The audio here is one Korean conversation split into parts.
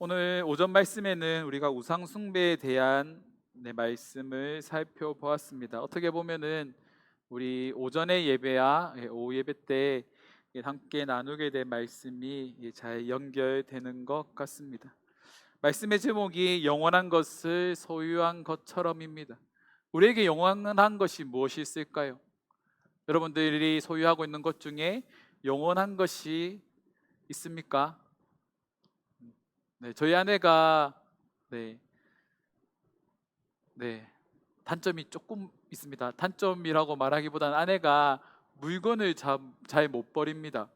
오늘 오전 말씀에는 우리가 우상 숭배에 대한 말씀을 살펴보았습니다. 어떻게 보면은 우리 오전의 예배와 오후 예배 때 함께 나누게 된 말씀이 잘 연결되는 것 같습니다. 말씀의 제목이 영원한 것을 소유한 것처럼입니다. 우리에게 영원한 것이 무엇이 있을까요? 여러분들이 소유하고 있는 것 중에 영원한 것이 있습니까? 네, 저희 아내가 네, 네, 단점이 조금 있습니다. 단점이라고 말하기보다는 아내가 물건을 잘 못 버립니다.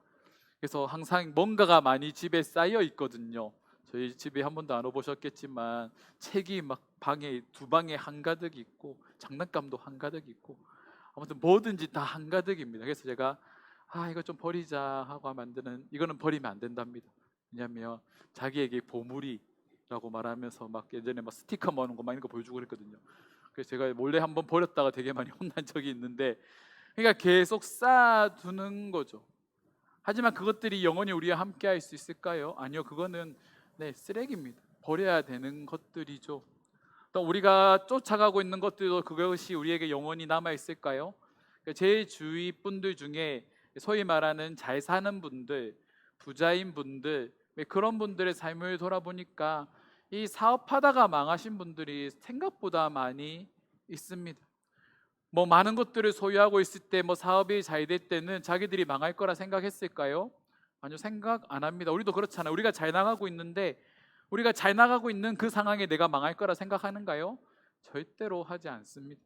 그래서 항상 뭔가가 많이 집에 쌓여 있거든요. 저희 집에 한 번도 안 와보셨겠지만 책이 막 방에 두 방에 한가득 있고 장난감도 한가득 있고 아무튼 뭐든지 다 한가득입니다. 그래서 제가 이거 좀 버리자 하고 만드는 이거는 버리면 안 된답니다. 왜냐하면 자기에게 보물이라고 말하면서 막 예전에 막 스티커 모으는 거 막 이런 거 보여주고 그랬거든요. 그래서 제가 몰래 한번 버렸다가 되게 많이 혼난 적이 있는데, 그러니까 계속 쌓아두는 거죠. 하지만 그것들이 영원히 우리와 함께 할 수 있을까요? 아니요, 그거는 쓰레기입니다. 버려야 되는 것들이죠. 또 우리가 쫓아가고 있는 것들도 그것이 우리에게 영원히 남아 있을까요? 제 주위 분들 중에 소위 말하는 잘 사는 분들, 부자인 분들, 그런 분들의 삶을 돌아보니까 이 사업하다가 망하신 분들이 생각보다 많이 있습니다. 뭐 많은 것들을 소유하고 있을 때, 뭐 사업이 잘 될 때는 자기들이 망할 거라 생각했을까요? 아니요, 생각 안 합니다. 우리도 그렇잖아요. 우리가 잘 나가고 있는데, 우리가 잘 나가고 있는 그 상황에 내가 망할 거라 생각하는가요? 절대로 하지 않습니다.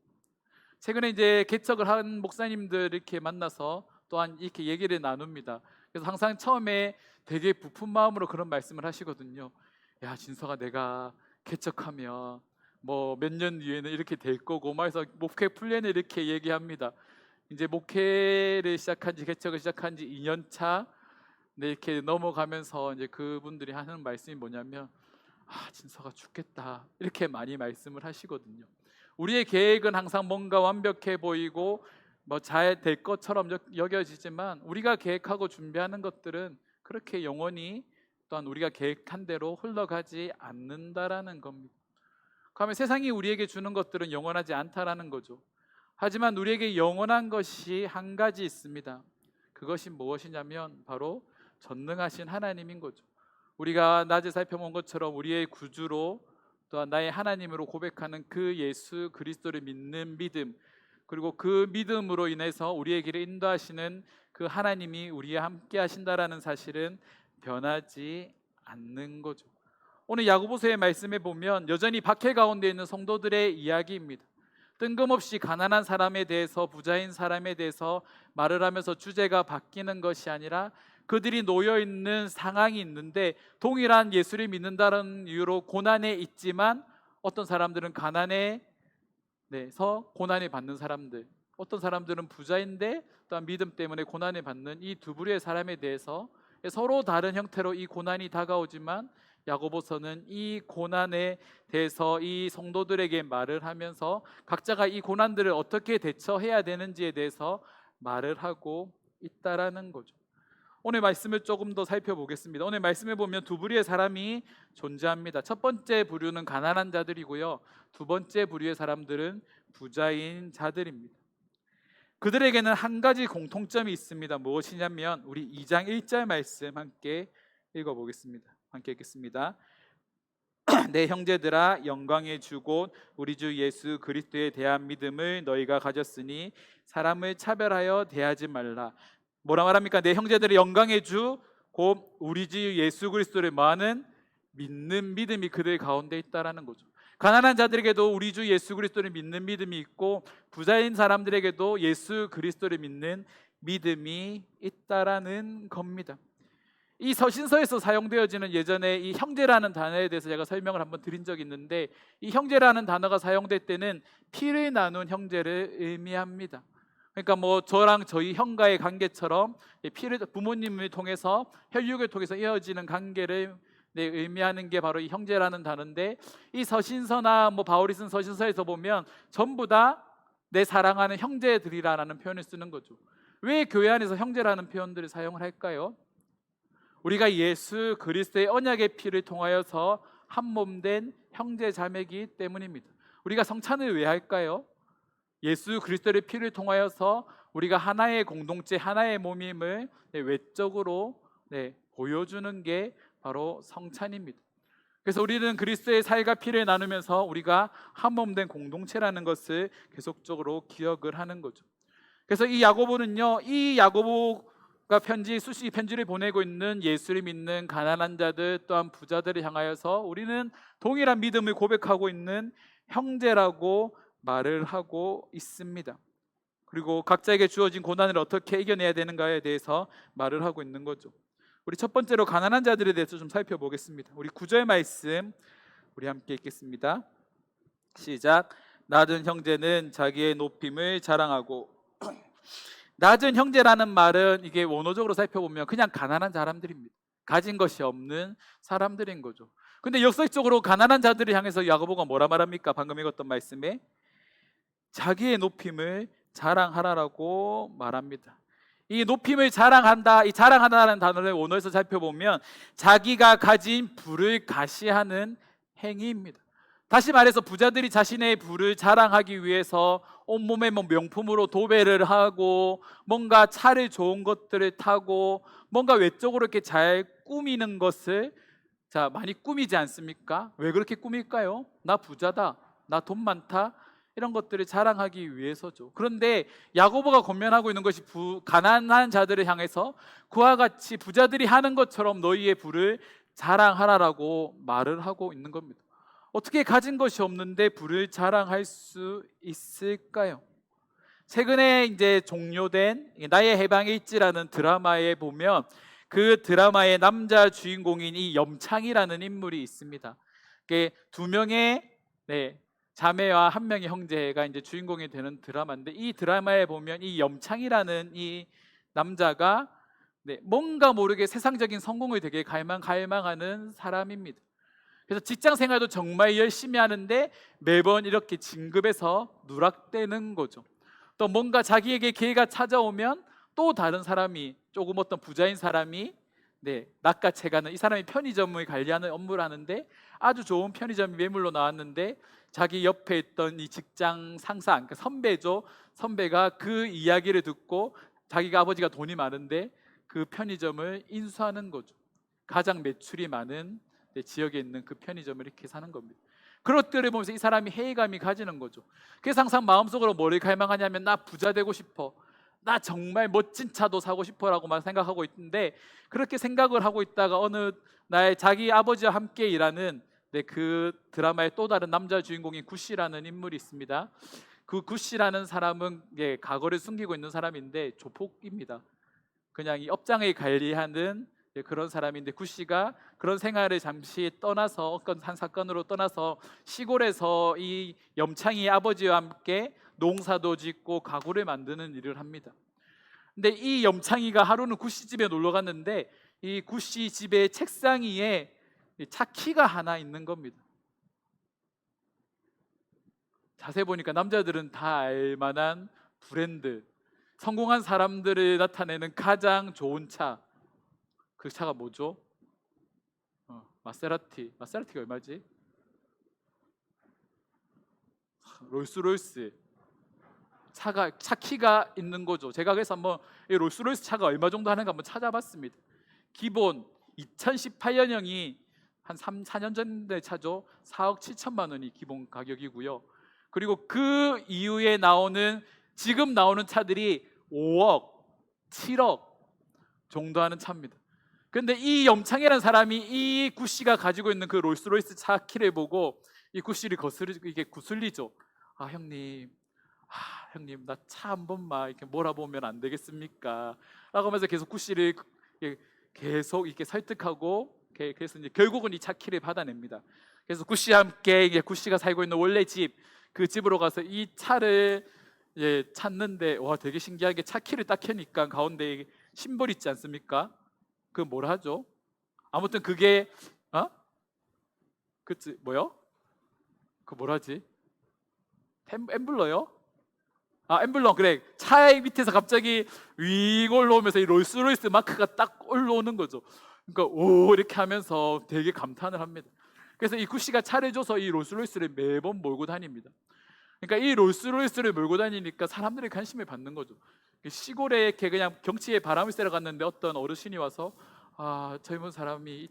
최근에 이제 개척을 한 목사님들 이렇게 만나서 또한 이렇게 얘기를 나눕니다. 그래서 항상 처음에 되게 부푼 마음으로 그런 말씀을 하시거든요. 야, 진서가, 내가 개척하면 뭐 몇 년 뒤에는 이렇게 될 거고, 막 해서 목회 플랜을 이렇게 얘기합니다. 이제 목회를 시작한 지, 개척을 시작한 지 2년 차 이렇게 넘어가면서 이제 그분들이 하는 말씀이 뭐냐면, 진서가 죽겠다, 이렇게 많이 말씀을 하시거든요. 우리의 계획은 항상 뭔가 완벽해 보이고 뭐 잘 될 것처럼 여겨지지만, 우리가 계획하고 준비하는 것들은 그렇게 영원히 또한 우리가 계획한 대로 흘러가지 않는다라는 겁니다. 그러면 세상이 우리에게 주는 것들은 영원하지 않다라는 거죠. 하지만 우리에게 영원한 것이 한 가지 있습니다. 그것이 무엇이냐면 바로 전능하신 하나님인 거죠. 우리가 낮에 살펴본 것처럼 우리의 구주로 또한 나의 하나님으로 고백하는 그 예수 그리스도를 믿는 믿음, 그리고 그 믿음으로 인해서 우리의 길을 인도하시는 그 하나님이 우리와 함께 하신다라는 사실은 변하지 않는 거죠. 오늘 야고보서의 말씀에 보면 여전히 박해 가운데 있는 성도들의 이야기입니다. 뜬금없이 가난한 사람에 대해서, 부자인 사람에 대해서 말을 하면서 주제가 바뀌는 것이 아니라, 그들이 놓여 있는 상황이 있는데 동일한 예수를 믿는다는 이유로 고난에 있지만, 어떤 사람들은 가난에서 고난을 받는 사람들, 어떤 사람들은 부자인데 또한 믿음 때문에 고난을 받는 이 두 부류의 사람에 대해서 서로 다른 형태로 이 고난이 다가오지만, 야고보서는 이 고난에 대해서 이 성도들에게 말을 하면서 각자가 이 고난들을 어떻게 대처해야 되는지에 대해서 말을 하고 있다라는 거죠. 오늘 말씀을 조금 더 살펴보겠습니다. 오늘 말씀에 보면 두 부류의 사람이 존재합니다. 첫 번째 부류는 가난한 자들이고요, 두 번째 부류의 사람들은 부자인 자들입니다. 그들에게는 한 가지 공통점이 있습니다. 무엇이냐면, 우리 2장 1절 말씀 함께 읽어보겠습니다. 함께 읽겠습니다. 내 형제들아, 영광의 주곧 우리 주 예수 그리스도에 대한 믿음을 너희가 가졌으니 사람을 차별하여 대하지 말라. 뭐라 말합니까? 내 형제들의 영광의 주 곧 우리 주 예수 그리스도를 많은 믿는 믿음이 그들 가운데 있다라는 거죠. 가난한 자들에게도 우리 주 예수 그리스도를 믿는 믿음이 있고, 부자인 사람들에게도 예수 그리스도를 믿는 믿음이 있다라는 겁니다. 이 서신서에서 사용되어지는 예전에 이 형제라는 단어에 대해서 제가 설명을 한번 드린 적이 있는데, 이 형제라는 단어가 사용될 때는 피를 나눈 형제를 의미합니다. 그러니까 뭐 저랑 저희 형과의 관계처럼 피를, 부모님을 통해서 혈육을 통해서 이어지는 관계를 의미하는 게 바로 이 형제라는 단어인데, 이 서신서나 뭐 바울이 쓴 서신서에서 보면 전부 다 내 사랑하는 형제들이라는 표현을 쓰는 거죠. 왜 교회 안에서 형제라는 표현들을 사용을 할까요? 우리가 예수 그리스도의 언약의 피를 통하여서 한 몸 된 형제 자매이기 때문입니다. 우리가 성찬을 왜 할까요? 예수 그리스도의 피를 통하여서 우리가 하나의 공동체, 하나의 몸임을 외적으로 보여주는 게 바로 성찬입니다. 그래서 우리는 그리스도의 살과 피를 나누면서 우리가 한 몸 된 공동체라는 것을 계속적으로 기억을 하는 거죠. 그래서 이 야고보는요, 이 야고보가 수시 편지를 보내고 있는 예수를 믿는 가난한 자들 또한 부자들을 향하여서 우리는 동일한 믿음을 고백하고 있는 형제라고 말을 하고 있습니다. 그리고 각자에게 주어진 고난을 어떻게 이겨내야 되는가에 대해서 말을 하고 있는 거죠. 우리 첫 번째로 가난한 자들에 대해서 좀 살펴보겠습니다. 우리 9절 말씀 우리 함께 읽겠습니다. 시작. 낮은 형제는 자기의 높임을 자랑하고. 낮은 형제라는 말은 이게 원어적으로 살펴보면 그냥 가난한 사람들입니다. 가진 것이 없는 사람들인 거죠. 근데 역설적으로 가난한 자들을 향해서 야고보가 뭐라 말합니까? 방금 읽었던 말씀에 자기의 높임을 자랑하라라고 말합니다. 이 높임을 자랑한다, 이 자랑하다라는 단어를 원어에서 살펴보면 자기가 가진 부를 가시하는 행위입니다. 다시 말해서 부자들이 자신의 부를 자랑하기 위해서 온몸에 명품으로 도배를 하고 뭔가 차를 좋은 것들을 타고 뭔가 외적으로 이렇게 잘 꾸미는 것을 많이 꾸미지 않습니까? 왜 그렇게 꾸밀까요? 나 부자다, 나 돈 많다, 이런 것들을 자랑하기 위해서죠. 그런데 야고보가 권면하고 있는 것이 가난한 자들을 향해서 그와 같이 부자들이 하는 것처럼 너희의 부를 자랑하라라고 말을 하고 있는 겁니다. 어떻게 가진 것이 없는데 부를 자랑할 수 있을까요? 최근에 이제 종료된 나의 해방의 있지라는 드라마에 보면 그 드라마의 남자 주인공인 이 염창이라는 인물이 있습니다. 두 명의 자매와 한 명의 형제가 이제 주인공이 되는 드라마인데, 이 드라마에 보면 이 염창이라는 이 남자가 뭔가 모르게 세상적인 성공을 되게 갈망하는 사람입니다. 그래서 직장 생활도 정말 열심히 하는데 매번 이렇게 진급해서 누락되는 거죠. 또 뭔가 자기에게 기회가 찾아오면 또 다른 사람이, 조금 어떤 부자인 사람이 낚아채가는, 이 사람이 편의점을 관리하는 업무를 하는데 아주 좋은 편의점이 매물로 나왔는데 자기 옆에 있던 이 직장 상사, 그러니까 선배죠. 선배가 그 이야기를 듣고 자기가 아버지가 돈이 많은데 그 편의점을 인수하는 거죠. 가장 매출이 많은 지역에 있는 그 편의점을 이렇게 사는 겁니다. 그런 것들을 보면서 이 사람이 회의감이 가지는 거죠. 그래서 항상 마음속으로 뭐를 갈망하냐면 나 부자 되고 싶어, 나 정말 멋진 차도 사고 싶어라고만 생각하고 있는데, 그렇게 생각을 하고 있다가 어느 날 자기 아버지와 함께 일하는 그 드라마의 또 다른 남자 주인공인 구씨라는 인물이 있습니다. 그 구씨라는 사람은 과거를 숨기고 있는 사람인데 조폭입니다. 그냥 이 업장을 관리하는 그런 사람인데, 구씨가 그런 생활을 잠시 떠나서 한 사건으로 떠나서 시골에서 이 염창이 아버지와 함께 농사도 짓고 가구를 만드는 일을 합니다. 근데 이 염창이가 하루는 구씨 집에 놀러 갔는데 이 구씨 집의 책상 위에 차키가 하나 있는 겁니다. 자세히 보니까 남자들은 다 알만한 브랜드, 성공한 사람들을 나타내는 가장 좋은 차, 그 차가 뭐죠? 마세라티가 얼마지? 롤스로이스 차키가 있는 거죠. 제가 그래서 한번 이 롤스로이스 차가 얼마 정도 하는가 한번 찾아봤습니다. 기본 2018년형이 한 3, 4년 전에 차죠. 4억 7천만 원이 기본 가격이고요. 그리고 그 이후에 지금 나오는 차들이 5억, 7억 정도 하는 차입니다. 그런데 이 염창이라는 사람이 이 구씨가 가지고 있는 그 롤스로이스 차 키를 보고 이 구씨를 이게 구슬리죠. 형님 나 차 한 번만 이렇게 몰아보면 안 되겠습니까? 라고 하면서 계속 구씨를 계속 이렇게 설득하고, 그래서 이제 결국은 이 차 키를 받아냅니다. 그래서 구씨와 함께 구씨가 살고 있는 원래 그 집으로 가서 이 차를 찾는데, 와, 되게 신기하게 차 키를 딱 켜니까 가운데 심벌 있지 않습니까? 그 뭐라 하죠? 아무튼 그게 그치 뭐요? 그 뭐라지? 엠블러요? 엠블럼, 그래. 차의 밑에서 갑자기 위 올라오면서 이 롤스로이스 마크가 딱 올라오는 거죠. 그러니까 오 이렇게 하면서 되게 감탄을 합니다. 그래서 이 구씨가 차를 줘서 이 롤스로이스를 매번 몰고 다닙니다. 그러니까 이 롤스로이스를 몰고 다니니까 사람들의 관심을 받는 거죠. 시골에 이렇게 그냥 경치에 바람을 쐬러 갔는데 어떤 어르신이 와서 아 젊은 사람이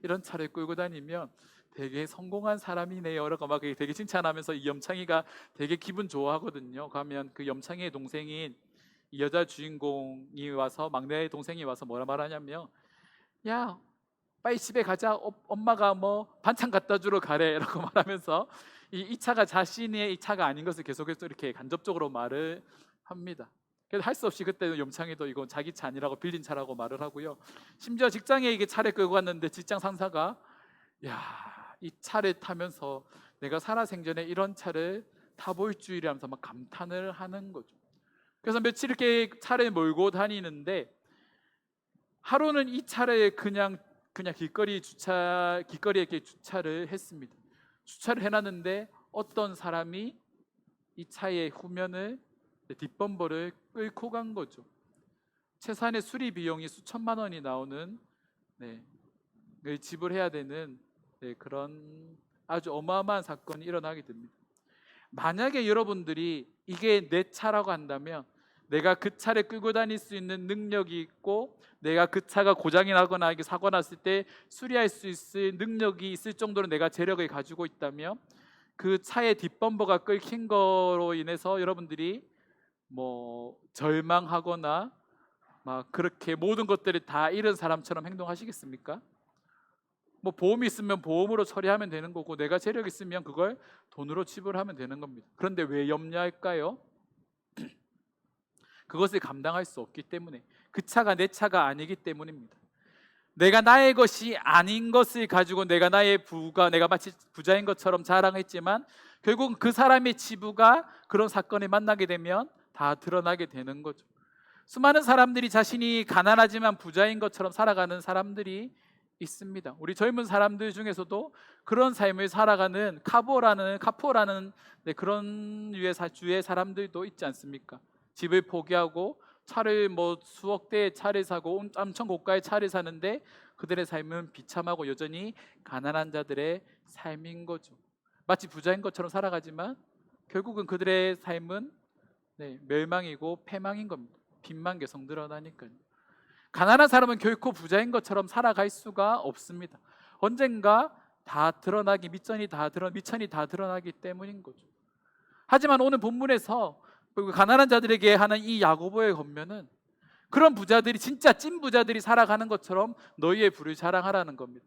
이런 차를 끌고 다니면 되게 성공한 사람이네요. 라고 막 되게 칭찬하면서 이 염창이가 되게 기분 좋아하거든요. 가면 그 염창이의 동생인 이 여자 주인공이 와서 막내 동생이 와서 뭐라 말하냐면 야 빨리 집에 가자. 엄마가 뭐 반찬 갖다 주러 가래. 라고 말하면서 이 차가 자신의 이 차가 아닌 것을 계속해서 이렇게 간접적으로 말을 합니다. 그래서 할 수 없이 그때는 염창이도 이건 자기 차 아니라고 빌린 차라고 말을 하고요. 심지어 직장에 이게 차를 끌고 갔는데 직장 상사가 야, 이 차를 타면서 내가 살아생전에 이런 차를 타볼 줄이라면서 막 감탄을 하는 거죠. 그래서 며칠 이렇게 차를 몰고 다니는데 하루는 이 차를 그냥 길거리에 이렇게 주차를 했습니다. 주차를 해놨는데 어떤 사람이 이 차의 후면을 뒷범퍼를 끌고 간 거죠. 최소한의 수리 비용이 수천만 원이 나오는 을 지불해야 되는 그런 아주 어마어마한 사건이 일어나게 됩니다. 만약에 여러분들이 이게 내 차라고 한다면 내가 그 차를 끌고 다닐 수 있는 능력이 있고 내가 그 차가 고장이 나거나 이게 사고 났을 때 수리할 수 있을 능력이 있을 정도로 내가 재력을 가지고 있다면 그 차의 뒷범퍼가 끌힌 거로 인해서 여러분들이 뭐 절망하거나 막 그렇게 모든 것들을 다 잃은 사람처럼 행동하시겠습니까? 뭐 보험이 있으면 보험으로 처리하면 되는 거고 내가 재력 있으면 그걸 돈으로 지불하면 되는 겁니다. 그런데 왜 염려할까요? 그것을 감당할 수 없기 때문에 그 차가 내 차가 아니기 때문입니다. 내가 나의 것이 아닌 것을 가지고 내가 내가 마치 부자인 것처럼 자랑했지만 결국은 그 사람의 치부가 그런 사건을 만나게 되면 다 드러나게 되는 거죠. 수많은 사람들이 자신이 가난하지만 부자인 것처럼 살아가는 사람들이 있습니다. 우리 젊은 사람들 중에서도 그런 삶을 살아가는 카포라는 그런 주의 사람들도 있지 않습니까? 집을 포기하고 차를 뭐 수억 대의 차를 사고 엄청 고가의 차를 사는데 그들의 삶은 비참하고 여전히 가난한 자들의 삶인 거죠. 마치 부자인 것처럼 살아가지만 결국은 그들의 삶은 멸망이고 패망인 겁니다. 빚만 계속 늘어나니까요. 가난한 사람은 결코 부자인 것처럼 살아갈 수가 없습니다. 언젠가 다 드러나기 미천이 다 드러나기 때문인 거죠. 하지만 오늘 본문에서 가난한 자들에게 하는 이 야고보의 권면은 그런 부자들이 진짜 찐 부자들이 살아가는 것처럼 너희의 부를 자랑하라는 겁니다.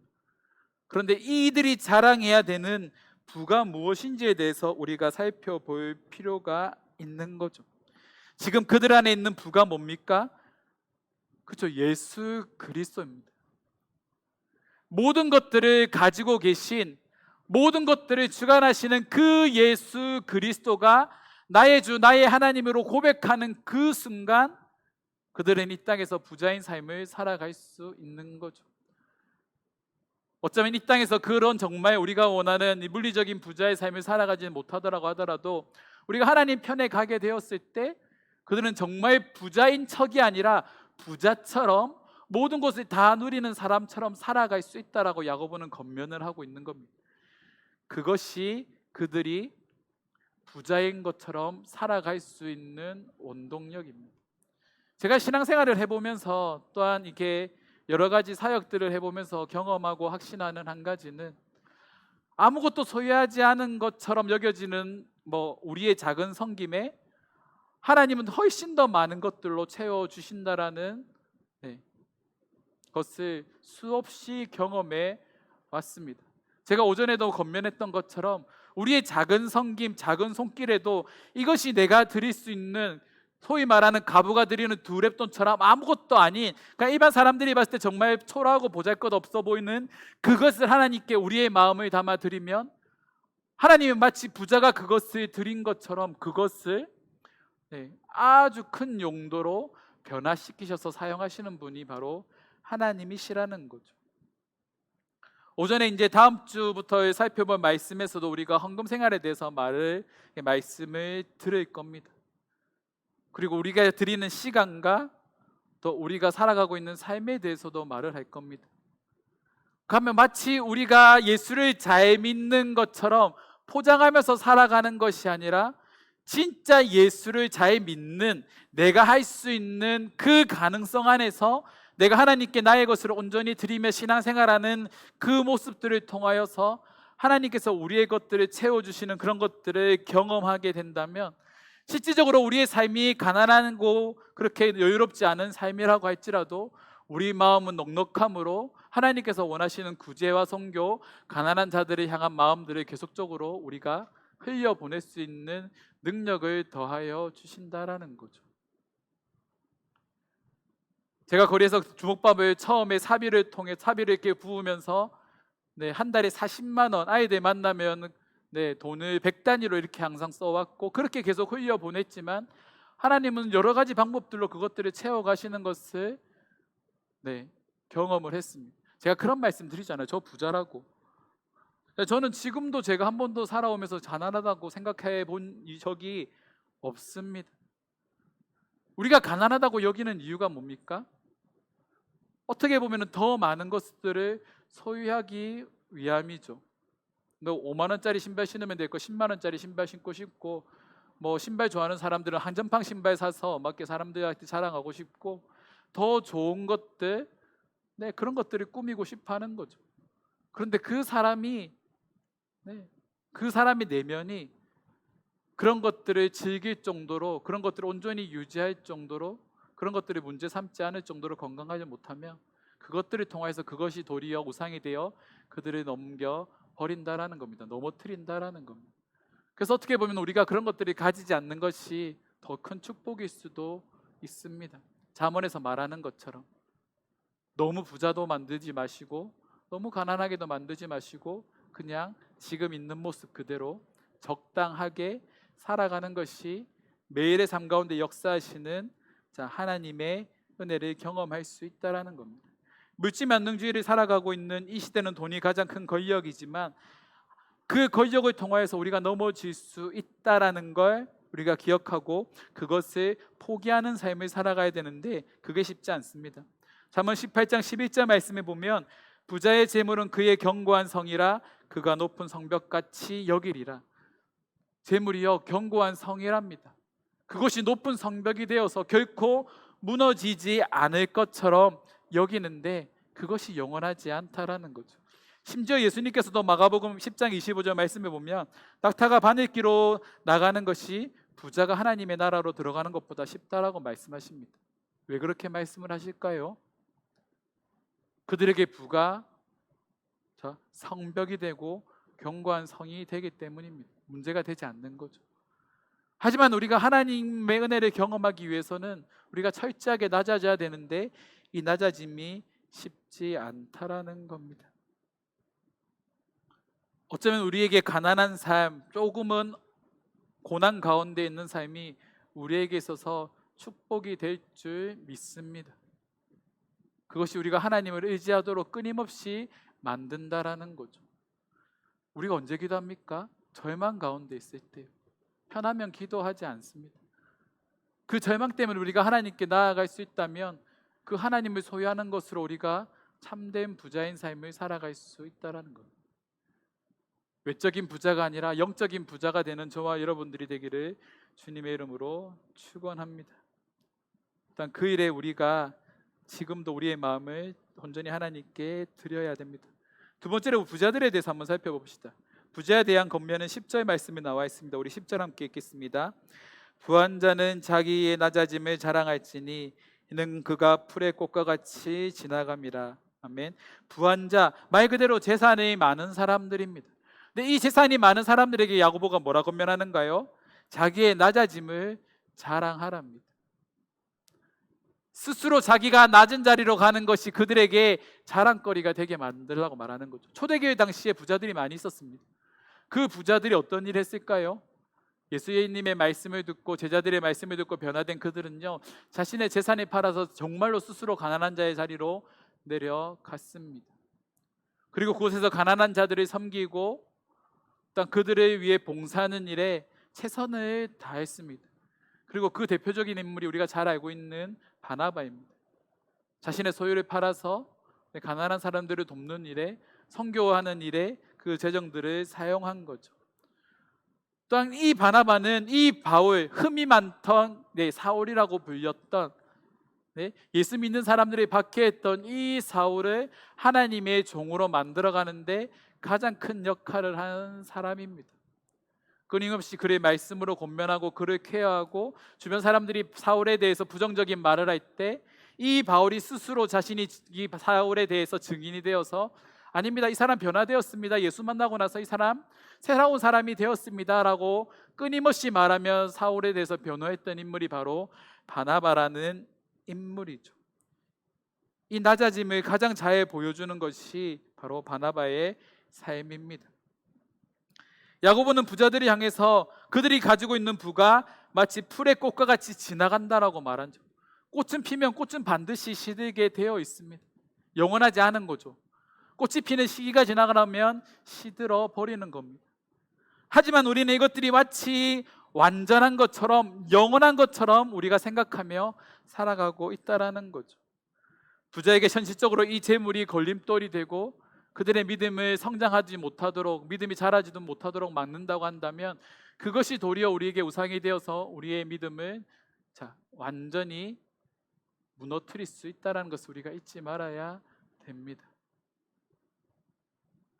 그런데 이들이 자랑해야 되는 부가 무엇인지에 대해서 우리가 살펴볼 필요가 있는 거죠. 지금 그들 안에 있는 부가 뭡니까? 그렇죠. 예수 그리스도입니다. 모든 것들을 가지고 계신 모든 것들을 주관하시는 그 예수 그리스도가 나의 주 나의 하나님으로 고백하는 그 순간 그들은 이 땅에서 부자인 삶을 살아갈 수 있는 거죠. 어쩌면 이 땅에서 그런 정말 우리가 원하는 물리적인 부자의 삶을 살아가지 못하더라고 하더라도 우리가 하나님 편에 가게 되었을 때 그들은 정말 부자인 척이 아니라 부자처럼 모든 것을 다 누리는 사람처럼 살아갈 수 있다라고 야고보는 권면을 하고 있는 겁니다. 그것이 그들이 부자인 것처럼 살아갈 수 있는 원동력입니다. 제가 신앙생활을 해보면서 또한 이게 여러 가지 사역들을 해보면서 경험하고 확신하는 한 가지는 아무것도 소유하지 않은 것처럼 여겨지는 우리의 작은 섬김에 하나님은 훨씬 더 많은 것들로 채워주신다라는 것을 수없이 경험해 왔습니다. 제가 오전에도 권면했던 것처럼 우리의 작은 섬김, 작은 손길에도 이것이 내가 드릴 수 있는 소위 말하는 가부가 드리는 두 랩돈처럼 아무것도 아닌 그러니까 일반 사람들이 봤을 때 정말 초라하고 보잘것없어 보이는 그것을 하나님께 우리의 마음을 담아 드리면 하나님은 마치 부자가 그것을 드린 것처럼 그것을 아주 큰 용도로 변화시키셔서 사용하시는 분이 바로 하나님이시라는 거죠. 오전에 이제 다음 주부터 살펴볼 말씀에서도 우리가 헌금 생활에 대해서 말씀을 들을 겁니다. 그리고 우리가 드리는 시간과 또 우리가 살아가고 있는 삶에 대해서도 말을 할 겁니다. 그러면 마치 우리가 예수를 잘 믿는 것처럼 포장하면서 살아가는 것이 아니라 진짜 예수를 잘 믿는, 내가 할 수 있는 그 가능성 안에서 내가 하나님께 나의 것을 온전히 드리며 신앙생활하는 그 모습들을 통하여서 하나님께서 우리의 것들을 채워주시는 그런 것들을 경험하게 된다면, 실질적으로 우리의 삶이 가난하고 그렇게 여유롭지 않은 삶이라고 할지라도 우리 마음은 넉넉함으로 하나님께서 원하시는 구제와 선교, 가난한 자들을 향한 마음들을 계속적으로 우리가 흘려보낼 수 있는 능력을 더하여 주신다라는 거죠. 제가 거리에서 주먹밥을 처음에 사비를 통해 사비를 이렇게 부으면서 한 달에 40만 원, 아이들 만나면 돈을 100단위로 이렇게 항상 써왔고 그렇게 계속 흘려보냈지만, 하나님은 여러 가지 방법들로 그것들을 채워가시는 것을 경험을 했습니다. 제가 그런 말씀 드리잖아요. 저 부자라고. 저는 지금도 제가 한 번도 살아오면서 가난하다고 생각해 본 적이 없습니다. 우리가 가난하다고 여기는 이유가 뭡니까? 어떻게 보면 더 많은 것들을 소유하기 위함이죠. 너 5만 원짜리 신발 신으면 될 거 10만 원짜리 신발 신고 싶고, 뭐 신발 좋아하는 사람들은 한정판 신발 사서 막 사람들한테 자랑하고 싶고, 더 좋은 것들, 그런 것들을 꾸미고 싶어하는 거죠. 그런데 그 사람이 내면이 그런 것들을 즐길 정도로, 그런 것들을 온전히 유지할 정도로, 그런 것들을 문제 삼지 않을 정도로 건강하지 못하면 그것들을 통해서 그것이 도리어 우상이 되어 그들을 넘겨 버린다라는 겁니다. 넘어뜨린다라는 겁니다. 그래서 어떻게 보면 우리가 그런 것들을 가지지 않는 것이 더 큰 축복일 수도 있습니다. 잠언에서 말하는 것처럼 너무 부자도 만들지 마시고 너무 가난하게도 만들지 마시고 그냥 지금 있는 모습 그대로 적당하게 살아가는 것이 매일의 삶 가운데 역사하시는 하나님의 은혜를 경험할 수 있다라는 겁니다. 물질만능주의를 살아가고 있는 이 시대는 돈이 가장 큰 권력이지만, 그 권력을 통하여서 우리가 넘어질 수 있다라는 걸 우리가 기억하고 그것을 포기하는 삶을 살아가야 되는데, 그게 쉽지 않습니다. 잠언 18장 11절 말씀에 보면, 부자의 재물은 그의 견고한 성이라 그가 높은 성벽같이 여기리라. 재물이요 견고한 성이랍니다. 그것이 높은 성벽이 되어서 결코 무너지지 않을 것처럼 여기는데, 그것이 영원하지 않다라는 거죠. 심지어 예수님께서도 마가복음 10장 25절 말씀에 보면, 낙타가 바늘기로 나가는 것이 부자가 하나님의 나라로 들어가는 것보다 쉽다라고 말씀하십니다. 왜 그렇게 말씀을 하실까요? 그들에게 부가 성벽이 되고 견고한 성이 되기 때문입니다. 문제가 되지 않는 거죠. 하지만 우리가 하나님의 은혜를 경험하기 위해서는 우리가 철저하게 낮아져야 되는데, 이 낮아짐이 쉽지 않다라는 겁니다. 어쩌면 우리에게 가난한 삶, 조금은 고난 가운데 있는 삶이 우리에게 있어서 축복이 될 줄 믿습니다. 그것이 우리가 하나님을 의지하도록 끊임없이 만든다라는 거죠. 우리가 언제 기도합니까? 절망 가운데 있을 때. 편하면 기도하지 않습니다. 그 절망 때문에 우리가 하나님께 나아갈 수 있다면, 그 하나님을 소유하는 것으로 우리가 참된 부자인 삶을 살아갈 수 있다는 것. 외적인 부자가 아니라 영적인 부자가 되는 저와 여러분들이 되기를 주님의 이름으로 축원합니다. 일단 그 일에 우리가 지금도 우리의 마음을 온전히 하나님께 드려야 됩니다. 두 번째로 부자들에 대해서 한번 살펴봅시다. 부자에 대한 권면은 10절 말씀에 나와 있습니다. 우리 10절 함께 읽겠습니다. 부한 자는 자기의 낮아짐을 자랑할지니 이는 그가 풀의 꽃과 같이 지나감이라. 아멘. 부한 자, 말 그대로 재산이 많은 사람들입니다. 근데 이 재산이 많은 사람들에게 야고보가 뭐라 권면하는가요? 자기의 낮아짐을 자랑하랍니다. 스스로 자기가 낮은 자리로 가는 것이 그들에게 자랑거리가 되게 만들라고 말하는 거죠. 초대교회 당시에 부자들이 많이 있었습니다. 그 부자들이 어떤 일을 했을까요? 예수님의 말씀을 듣고 제자들의 말씀을 듣고 변화된 그들은요, 자신의 재산을 팔아서 정말로 스스로 가난한 자의 자리로 내려갔습니다. 그리고 그곳에서 가난한 자들을 섬기고 일단 그들을 위해 봉사하는 일에 최선을 다했습니다. 그리고 그 대표적인 인물이 우리가 잘 알고 있는 바나바입니다. 자신의 소유를 팔아서 가난한 사람들을 돕는 일에, 선교하는 일에 그 재정들을 사용한 거죠. 또한 이 바나바는 이 바울, 흠이 많던 사울이라고 불렸던 예수 믿는 사람들이 박해했던 이 사울을 하나님의 종으로 만들어가는데 가장 큰 역할을 한 사람입니다. 끊임없이 그의 말씀으로 권면하고 그를 케어하고, 주변 사람들이 사울에 대해서 부정적인 말을 할 때 이 바울이 스스로 자신이 이 사울에 대해서 증인이 되어서 아닙니다, 이 사람 변화되었습니다, 예수 만나고 나서 이 사람 새로운 사람이 되었습니다 라고 끊임없이 말하며 사울에 대해서 변호했던 인물이 바로 바나바라는 인물이죠. 이 낮아짐을 가장 잘 보여주는 것이 바로 바나바의 삶입니다. 야고보는 부자들을 향해서 그들이 가지고 있는 부가 마치 풀의 꽃과 같이 지나간다라고 말하죠. 꽃은 피면 꽃은 반드시 시들게 되어 있습니다. 영원하지 않은 거죠. 꽃이 피는 시기가 지나가면 시들어 버리는 겁니다. 하지만 우리는 이것들이 마치 완전한 것처럼, 영원한 것처럼 우리가 생각하며 살아가고 있다라는 거죠. 부자에게 현실적으로 이 재물이 걸림돌이 되고 그들의 믿음을 성장하지 못하도록, 믿음이 자라지도 못하도록 막는다고 한다면 그것이 도리어 우리에게 우상이 되어서 우리의 믿음을 완전히 무너뜨릴 수 있다는 것을 우리가 잊지 말아야 됩니다.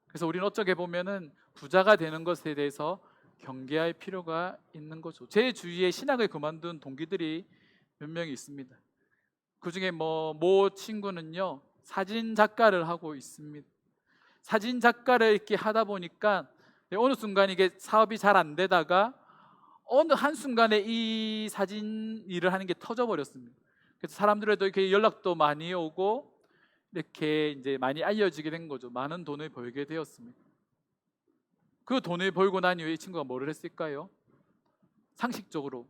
그래서 우리는 어쩌게 보면은 부자가 되는 것에 대해서 경계할 필요가 있는 거죠. 제 주위에 신학을 그만둔 동기들이 몇 명이 있습니다. 그 중에 모 친구는요, 사진 작가를 하고 있습니다. 사진 작가를 이렇게 하다 보니까 어느 순간 이게 사업이 잘 안 되다가 어느 한순간에 이 사진 일을 하는 게 터져버렸습니다. 그래서 사람들에도 이렇게 연락도 많이 오고 이렇게 이제 많이 알려지게 된 거죠. 많은 돈을 벌게 되었습니다. 그 돈을 벌고 난 이후에 이 친구가 뭐를 했을까요? 상식적으로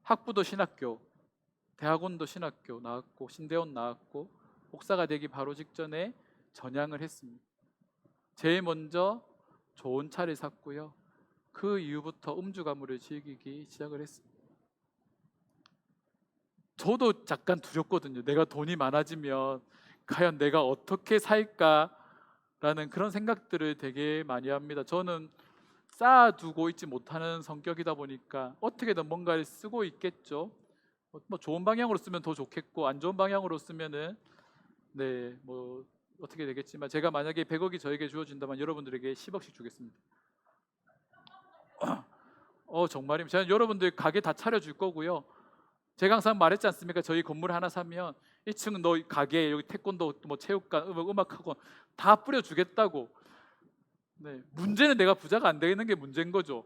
학부도 신학교, 대학원도 신학교 나왔고, 신대원 나왔고, 목사가 되기 바로 직전에 전향을 했습니다. 제일 먼저 좋은 차를 샀고요, 그 이후부터 음주 가무를 즐기기 시작을 했습니다. 저도 잠깐 두렵거든요. 내가 돈이 많아지면 과연 내가 어떻게 살까라는 그런 생각들을 되게 많이 합니다. 저는 쌓아두고 있지 못하는 성격이다 보니까 어떻게든 뭔가를 쓰고 있겠죠. 좋은 방향으로 쓰면 더 좋겠고, 안 좋은 방향으로 쓰면은 어떻게 되겠지만, 제가 만약에 100억이 저에게 주어진다면 여러분들에게 10억씩 주겠습니다. 정말입니다. 저는 여러분들 가게 다 차려줄 거고요. 제가 항상 말했지 않습니까? 저희 건물 하나 사면 1층은 너 가게, 여기 태권도, 체육관, 음악학원 다 뿌려주겠다고. 문제는 내가 부자가 안 되는 게 문제인 거죠.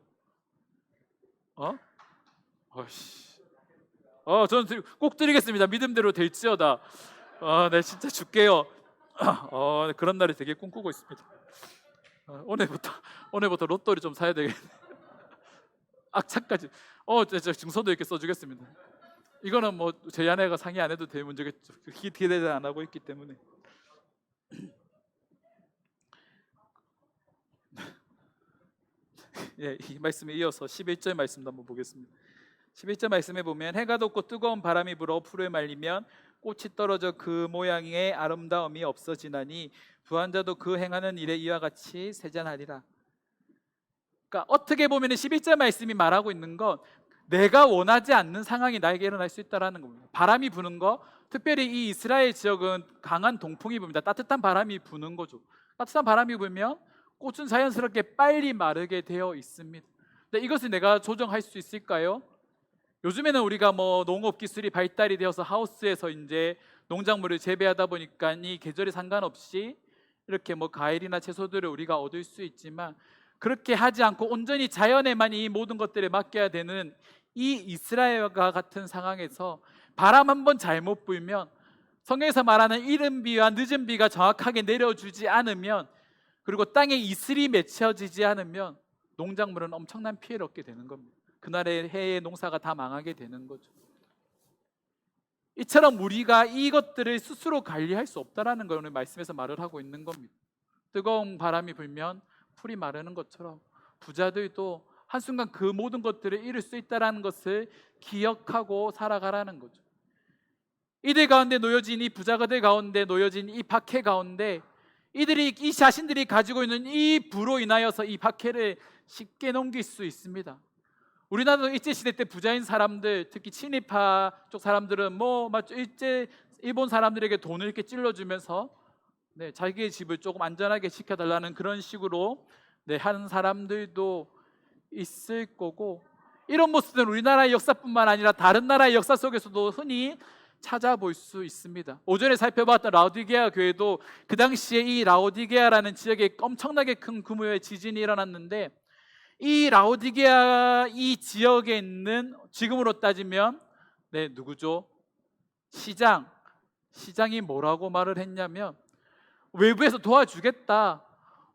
저는 꼭 드리겠습니다. 믿음대로 될지어다. 네, 진짜 줄게요. 그런 날이 되게 꿈꾸고 있습니다. 오늘부터 로또를 좀 사야 되겠네. 악착까지. 증서도 이렇게 써주겠습니다. 이거는 제 아내가 상의 안 해도 될 문제겠죠. 기대를 안 하고 있기 때문에. 이 말씀에 이어서 11절 말씀도 한번 보겠습니다. 11절 말씀에 보면, 해가 돋고 뜨거운 바람이 불어 풀을 말리면 꽃이 떨어져 그 모양의 아름다움이 없어지나니 부한 자도 그 행하는 일에 이와 같이 세잔하리라. 그러니까 어떻게 보면 11절 말씀이 말하고 있는 건 내가 원하지 않는 상황이 나에게 일어날 수 있다는 겁니다. 바람이 부는 거, 특별히 이 이스라엘 지역은 강한 동풍이 붑니다. 따뜻한 바람이 부는 거죠. 따뜻한 바람이 불면 꽃은 자연스럽게 빨리 마르게 되어 있습니다. 근데 이것을 내가 조정할 수 있을까요? 요즘에는 우리가 농업 기술이 발달이 되어서 하우스에서 이제 농작물을 재배하다 보니까 이 계절에 상관없이 이렇게 과일이나 채소들을 우리가 얻을 수 있지만, 그렇게 하지 않고 온전히 자연에만 이 모든 것들을 맡겨야 되는 이 이스라엘과 같은 상황에서 바람 한번 잘못 불면, 성경에서 말하는 이른 비와 늦은 비가 정확하게 내려주지 않으면, 그리고 땅에 이슬이 맺혀지지 않으면 농작물은 엄청난 피해를 얻게 되는 겁니다. 그날의 해의 농사가 다 망하게 되는 거죠. 이처럼 우리가 이것들을 스스로 관리할 수 없다라는 걸 오늘 말씀에서 말을 하고 있는 겁니다. 뜨거운 바람이 불면 풀이 마르는 것처럼 부자들도 한순간 그 모든 것들을 잃을 수 있다는 것을 기억하고 살아가라는 거죠. 이들 가운데 놓여진 이 부자가들 가운데 놓여진 이 박해 가운데 이 자신들이 가지고 있는 이 부로 인하여서 이 박해를 쉽게 넘길 수 있습니다. 우리나라도 일제시대 때 부자인 사람들, 특히 친일파 쪽 사람들은 일본 사람들에게 돈을 이렇게 찔러주면서 자기의 집을 조금 안전하게 지켜달라는 그런 식으로 하는 사람들도 있을 거고, 이런 모습은 우리나라의 역사뿐만 아니라 다른 나라의 역사 속에서도 흔히 찾아볼 수 있습니다. 오전에 살펴봤던 라오디게아 교회도 그 당시에 이 라오디게아라는 지역에 엄청나게 큰 규모의 지진이 일어났는데, 이 라오디게아 이 지역에 있는, 지금으로 따지면 누구죠? 시장이 뭐라고 말을 했냐면, 외부에서 도와주겠다,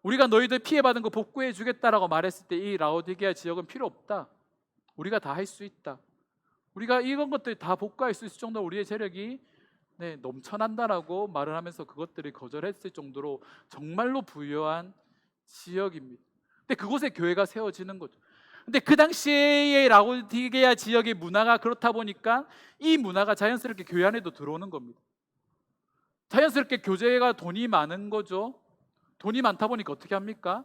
우리가 너희들 피해받은 거 복구해 주겠다라고 말했을 때 이 라오디게아 지역은 필요 없다, 우리가 다 할 수 있다, 우리가 이런 것들 다 복구할 수 있을 정도로 우리의 재력이 넘쳐난다라고 말을 하면서 그것들을 거절했을 정도로 정말로 부유한 지역입니다. 근데 그곳에 교회가 세워지는 거죠. 근데 그 당시의 라오디게아 지역의 문화가 그렇다 보니까 이 문화가 자연스럽게 교회 안에도 들어오는 겁니다. 자연스럽게 교회가 돈이 많은 거죠. 돈이 많다 보니까 어떻게 합니까?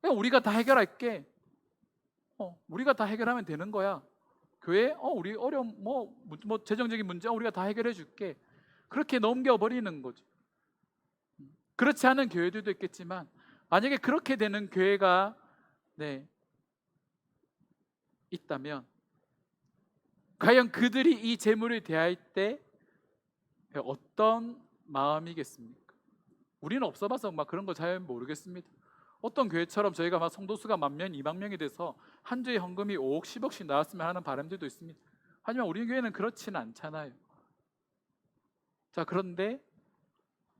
그냥 우리가 다 해결할게. 우리가 다 해결하면 되는 거야. 교회 우리 어려움 뭐 재정적인 문제 우리가 다 해결해 줄게. 그렇게 넘겨버리는 거죠. 그렇지 않은 교회들도 있겠지만, 만약에 그렇게 되는 교회가 있다면 과연 그들이 이 재물을 대할 때 어떤 마음이겠습니까? 우리는 없어봐서 막 그런 거 잘 모르겠습니다. 어떤 교회처럼 저희가 막 성도수가 10,000명, 20,000명이 돼서 한 주에 헌금이 5억, 10억씩 나왔으면 하는 바람들도 있습니다. 하지만 우리 교회는 그렇지는 않잖아요. 자, 그런데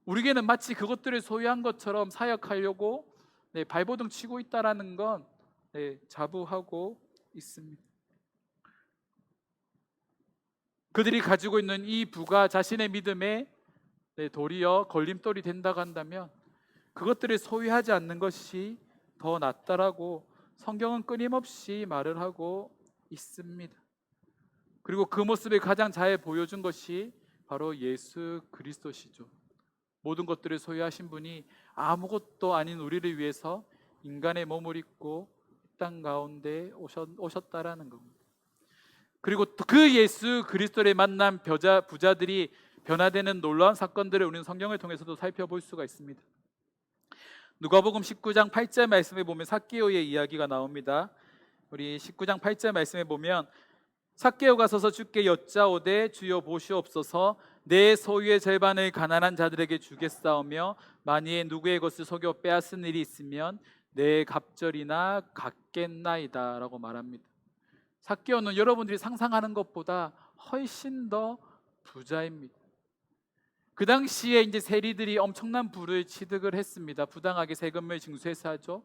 우리 교회는 마치 그것들을 소유한 것처럼 사역하려고 발버둥 치고 있다라는 건 자부하고 있습니다. 그들이 가지고 있는 이 부가 자신의 믿음에 도리어 걸림돌이 된다고 한다면 그것들을 소유하지 않는 것이 더 낫다라고 성경은 끊임없이 말을 하고 있습니다. 그리고 그 모습을 가장 잘 보여준 것이 바로 예수 그리스도시죠. 모든 것들을 소유하신 분이 아무것도 아닌 우리를 위해서 인간의 몸을 입고 땅 가운데 오셨다라는 겁니다. 그리고 그 예수 그리스도를 만난 부자들이 변화되는 놀라운 사건들을 우리는 성경을 통해서도 살펴볼 수가 있습니다. 누가복음 19장 8절 말씀에 보면 삭개오의 이야기가 나옵니다. 우리 19장 8절 말씀에 보면, 삭개오가 서서 주께 여짜오되 주여 보시옵소서, 내 소유의 절반을 가난한 자들에게 주겠사오며 만일 누구의 것을 속여 빼앗은 일이 있으면 내 갑절이나 갚겠나이다 라고 말합니다. 삭개오는 여러분들이 상상하는 것보다 훨씬 더 부자입니다. 그 당시에 이제 세리들이 엄청난 부를 취득을 했습니다. 부당하게 세금을 징수해서 하죠.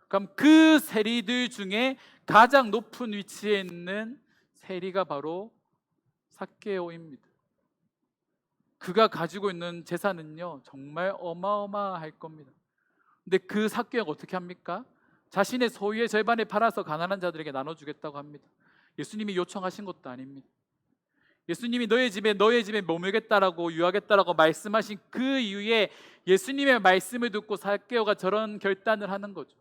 그럼 그 세리들 중에 가장 높은 위치에 있는 세리가 바로 삭개오입니다. 그가 가지고 있는 재산은요 정말 어마어마할 겁니다. 근데 그 삭개오가 어떻게 합니까? 자신의 소유의 절반을 팔아서 가난한 자들에게 나눠주겠다고 합니다. 예수님이 요청하신 것도 아닙니다. 예수님이 너의 집에 머물겠다라고 유하겠다라고 말씀하신 그 이후에 예수님의 말씀을 듣고 삭개오가 저런 결단을 하는 거죠.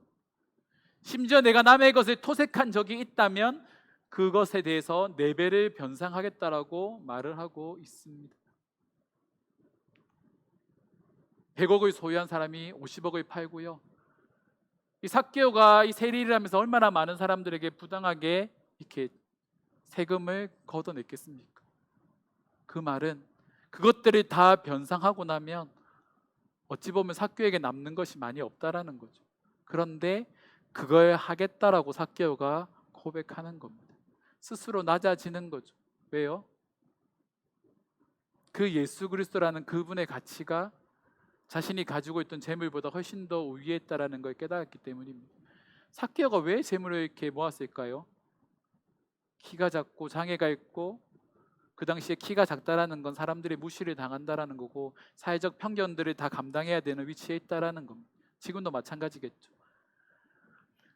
심지어 내가 남의 것을 토색한 적이 있다면 그것에 대해서 4배를 변상하겠다라고 말을 하고 있습니다. 100억을 소유한 사람이 50억을 팔고요. 이 삭개오가 이 세리를 하면서 얼마나 많은 사람들에게 부당하게 이렇게 세금을 걷어냈겠습니까? 그 말은 그것들을 다 변상하고 나면 어찌 보면 삭개오에게 남는 것이 많이 없다라는 거죠. 그런데 그걸 하겠다라고 삭개오가 고백하는 겁니다. 스스로 낮아지는 거죠. 왜요? 그 예수 그리스도라는 그분의 가치가 자신이 가지고 있던 재물보다 훨씬 더 위에 있다라는 걸 깨달았기 때문입니다. 삭개오가 왜 재물을 이렇게 모았을까요? 키가 작고 장애가 있고, 그 당시에 키가 작다라는 건 사람들이 무시를 당한다라는 거고 사회적 편견들을 다 감당해야 되는 위치에 있다라는 겁니다. 지금도 마찬가지겠죠.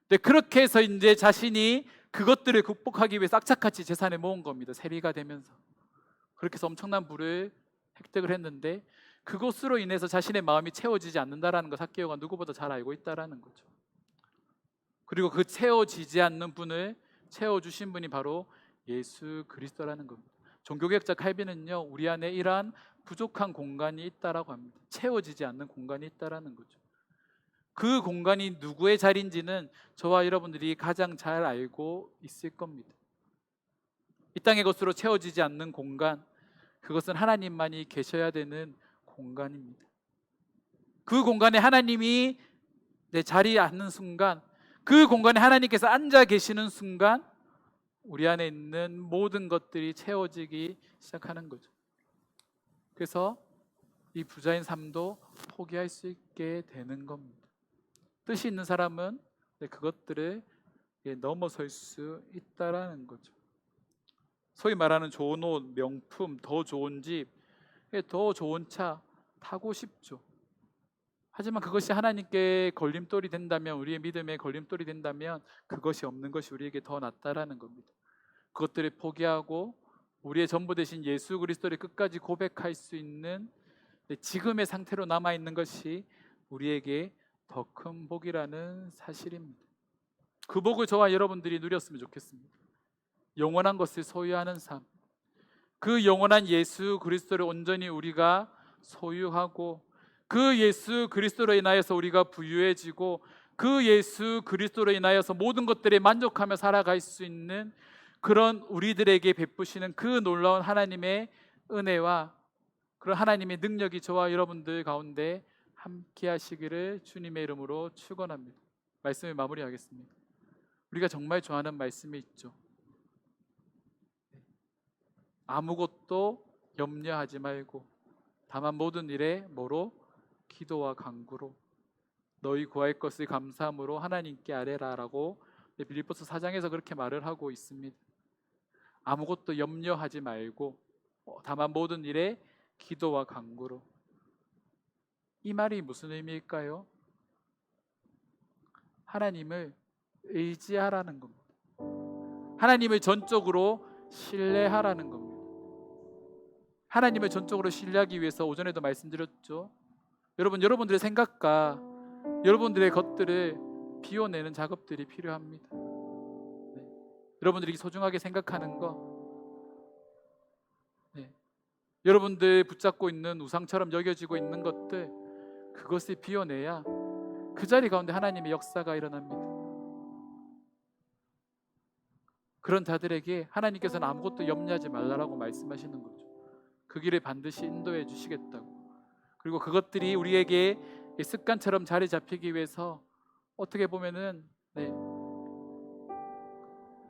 근데 그렇게 해서 이제 자신이 그것들을 극복하기 위해 싹짝같이 재산을 모은 겁니다. 세리가 되면서. 그렇게 해서 엄청난 부를 획득을 했는데 그것으로 인해서 자신의 마음이 채워지지 않는다라는 걸 삭개오가 누구보다 잘 알고 있다라는 거죠. 그리고 그 채워지지 않는 분을 채워주신 분이 바로 예수 그리스도라는 겁니다. 종교개혁자 칼빈은요, 우리 안에 이러한 부족한 공간이 있다라고 합니다. 채워지지 않는 공간이 있다라는 거죠. 그 공간이 누구의 자리인지는 저와 여러분들이 가장 잘 알고 있을 겁니다. 이 땅의 것으로 채워지지 않는 공간, 그것은 하나님만이 계셔야 되는 공간입니다. 그 공간에 하나님이 내 자리에 앉는 순간, 그 공간에 하나님께서 앉아 계시는 순간 우리 안에 있는 모든 것들이 채워지기 시작하는 거죠. 그래서 이 부자인 삶도 포기할 수 있게 되는 겁니다. 뜻이 있는 사람은 그것들을 넘어설 수 있다라는 거죠. 소위 말하는 좋은 옷, 명품, 더 좋은 집, 더 좋은 차 타고 싶죠. 하지만 그것이 하나님께 걸림돌이 된다면, 우리의 믿음에 걸림돌이 된다면 그것이 없는 것이 우리에게 더 낫다라는 겁니다. 그것들을 포기하고 우리의 전부 되신 예수 그리스도를 끝까지 고백할 수 있는 지금의 상태로 남아있는 것이 우리에게 더 큰 복이라는 사실입니다. 그 복을 저와 여러분들이 누렸으면 좋겠습니다. 영원한 것을 소유하는 삶, 그 영원한 예수 그리스도를 온전히 우리가 소유하고 그 예수 그리스도로 인하여서 우리가 부유해지고 그 예수 그리스도로 인하여서 모든 것들에 만족하며 살아갈 수 있는 그런 우리들에게 베푸시는 그 놀라운 하나님의 은혜와 그런 하나님의 능력이 저와 여러분들 가운데 함께 하시기를 주님의 이름으로 축원합니다. 말씀을 마무리하겠습니다. 우리가 정말 좋아하는 말씀이 있죠. 아무것도 염려하지 말고 다만 모든 일에 뭐로? 기도와 간구로 너희 구할 것을 감사함으로 하나님께 아뢰라라고 빌립보서 4장에서 그렇게 말을 하고 있습니다. 아무것도 염려하지 말고 다만 모든 일에 기도와 간구로. 이 말이 무슨 의미일까요? 하나님을 의지하라는 겁니다. 하나님을 전적으로 신뢰하라는 겁니다. 하나님을 전적으로 신뢰하기 위해서 오전에도 말씀드렸죠. 여러분들의 생각과 여러분들의 것들을 비워내는 작업들이 필요합니다. 여러분들이 소중하게 생각하는 거, 여러분들 붙잡고 있는 우상처럼 여겨지고 있는 것들, 그것을 비워내야 그 자리 가운데 하나님의 역사가 일어납니다. 그런 자들에게 하나님께서는 아무것도 염려하지 말라라고 말씀하시는 거죠. 그 길을 반드시 인도해 주시겠다고. 그리고 그것들이 우리에게 습관처럼 자리 잡히기 위해서 어떻게 보면은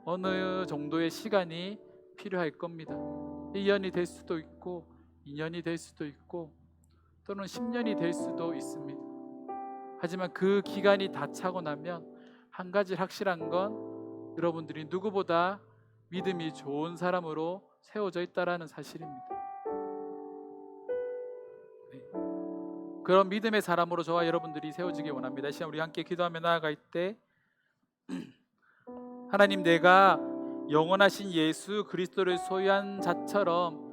어느 정도의 시간이 필요할 겁니다. 1년이 될 수도 있고 2년이 될 수도 있고 또는 10년이 될 수도 있습니다. 하지만 그 기간이 다 차고 나면 한 가지 확실한 건 여러분들이 누구보다 믿음이 좋은 사람으로 세워져 있다라는 사실입니다. 그런 믿음의 사람으로 저와 여러분들이 세워지기 원합니다. 이 시간 우리 함께 기도하며 나아갈 때 하나님, 내가 영원하신 예수 그리스도를 소유한 자처럼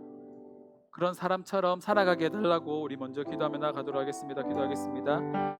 그런 사람처럼 살아가게 해달라고 우리 먼저 기도하며 나아가도록 하겠습니다. 기도하겠습니다.